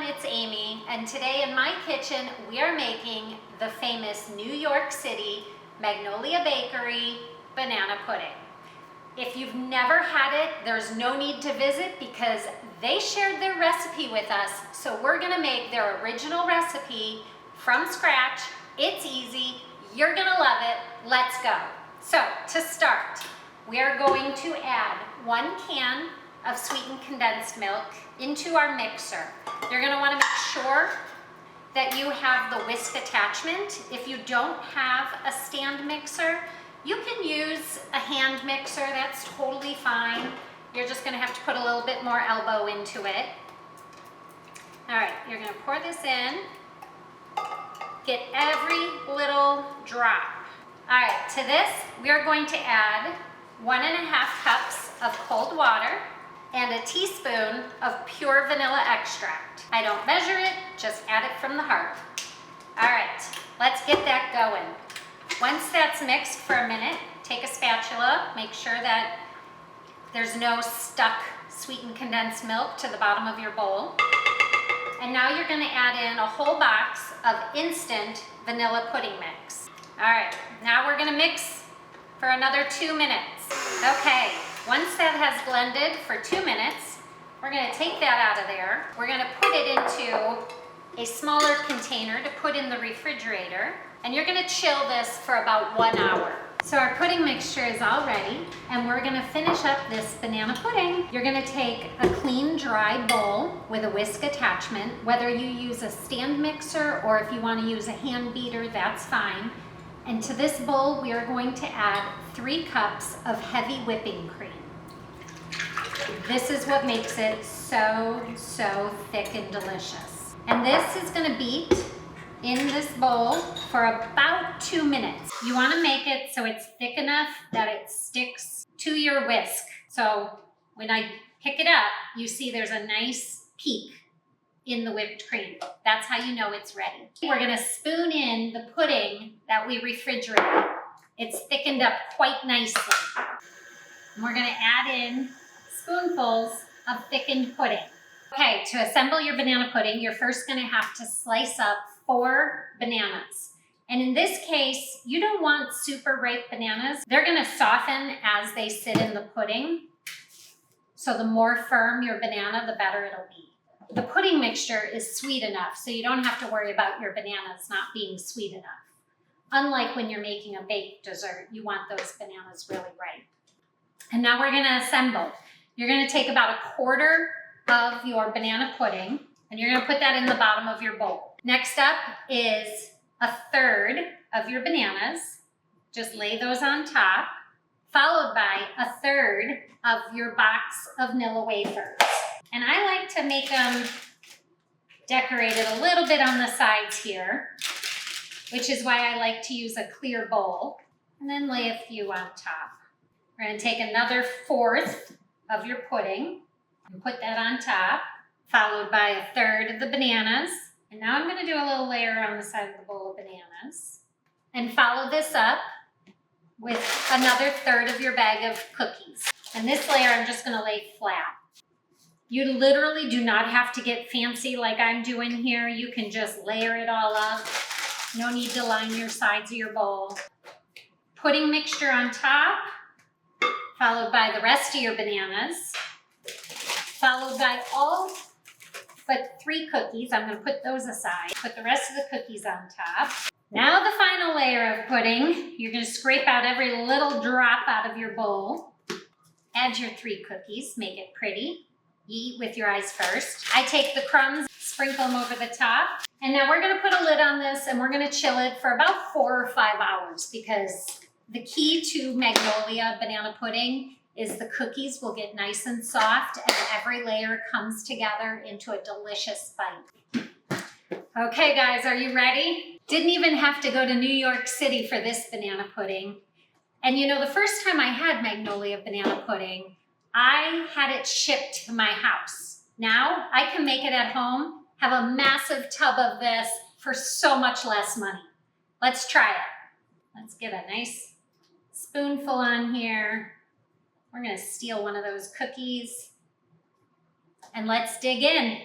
it's Amy, and today in my kitchen we are making the famous New York City Magnolia Bakery banana pudding. If you've never had it, there's no need to visit because they shared their recipe with us, so we're gonna make their original recipe from scratch. It's easy, you're gonna love it. Let's go. So to start, we are going to add 1 can of sweetened condensed milk into our mixer. You're gonna wanna make sure that you have the whisk attachment. If you don't have a stand mixer, you can use a hand mixer, that's totally fine. You're just gonna have to put a little bit more elbow into it. All right, you're gonna pour this in. Get every little drop. All right, to this, we are going to add 1.5 cups of cold water and a teaspoon of pure vanilla extract. I don't measure it, just add it from the heart. All right, let's get that going. Once that's mixed for a minute, take a spatula, make sure that there's no stuck sweetened condensed milk to the bottom of your bowl. And now you're gonna add in a whole box of instant vanilla pudding mix. All right, now we're gonna mix for another 2 minutes. Okay, once that has blended for 2 minutes, we're gonna take that out of there. We're gonna put it into a smaller container to put in the refrigerator, and you're gonna chill this for about 1 hour. So our pudding mixture is all ready, and we're gonna finish up this banana pudding. You're gonna take a clean, dry bowl with a whisk attachment, whether you use a stand mixer or if you wanna use a hand beater, that's fine. And to this bowl, we are going to add 3 cups of heavy whipping cream. This is what makes it so thick and delicious. And this is gonna beat in this bowl for about 2 minutes. You wanna make it so it's thick enough that it sticks to your whisk. So when I pick it up, you see there's a nice peak in the whipped cream. That's how you know it's ready. We're gonna spoon in the pudding that we refrigerated. It's thickened up quite nicely. And we're gonna add in spoonfuls of thickened pudding. Okay, to assemble your banana pudding, you're first gonna have to slice up 4 bananas. And in this case, you don't want super ripe bananas. They're gonna soften as they sit in the pudding. So the more firm your banana, the better it'll be. The pudding mixture is sweet enough, so you don't have to worry about your bananas not being sweet enough. Unlike when you're making a baked dessert, you want those bananas really ripe. And now we're gonna assemble. You're gonna take about 1/4 of your banana pudding, and you're gonna put that in the bottom of your bowl. Next up is 1/3 of your bananas. Just lay those on top, followed by 1/3 of your box of Nilla wafers. And I like to make them decorated a little bit on the sides here, which is why I like to use a clear bowl, and then lay a few on top. We're gonna take another 1/4 of your pudding and put that on top, followed by 1/3 of the bananas. And now I'm gonna do a little layer on the side of the bowl of bananas. And follow this up with another 1/3 of your bag of cookies. And this layer I'm just gonna lay flat. You literally do not have to get fancy like I'm doing here. You can just layer it all up. No need to line your sides of your bowl. Pudding mixture on top, followed by the rest of your bananas, followed by all but 3 cookies. I'm gonna put those aside. Put the rest of the cookies on top. Now the final layer of pudding. You're gonna scrape out every little drop out of your bowl. Add your 3 cookies, make it pretty. You eat with your eyes first. I take the crumbs, sprinkle them over the top. And now we're gonna put a lid on this and we're gonna chill it for about 4 or 5 hours because the key to Magnolia banana pudding is the cookies will get nice and soft and every layer comes together into a delicious bite. Okay guys, are you ready? Didn't even have to go to New York City for this banana pudding. And you know, the first time I had Magnolia banana pudding, I had it shipped to my house. Now I can make it at home, have a massive tub of this for so much less money. Let's try it. Let's get a nice spoonful on here. We're gonna steal one of those cookies and let's dig in.